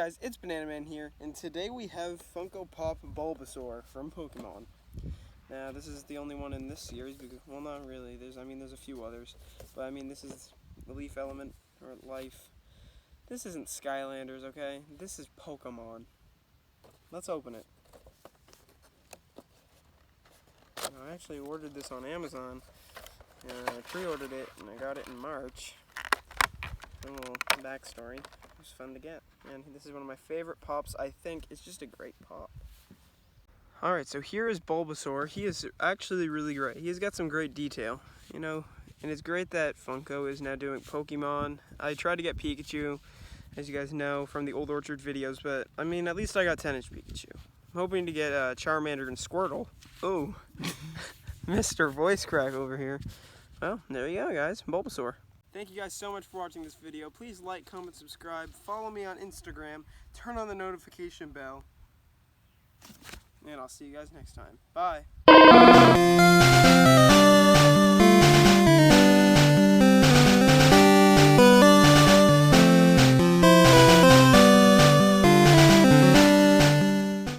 guys, it's Banana Man here, and today we have Funko Pop Bulbasaur from Pokemon. Now, this is the only one in this series, because, well, not really. There's a few others, but this is the Leaf Element, or Life. This isn't Skylanders, okay? This is Pokemon. Let's open it. Now, I actually ordered this on Amazon, and I pre-ordered it, and I got it in March. A little backstory. It was fun to get, and this is one of my favorite pops. I think it's just a great pop. Alright, so here is Bulbasaur. He is actually really great. He's got some great detail, and it's great that Funko is now doing Pokemon. I tried to get Pikachu, as you guys know, from the Old Orchard videos, but at least I got 10-inch Pikachu. I'm hoping to get Charmander and Squirtle. Oh, Mr. Voice Crack over here. Well, there you go, guys. Bulbasaur. Thank you guys so much for watching this video. Please like, comment, subscribe, follow me on Instagram, turn on the notification bell, and I'll see you guys next time. Bye.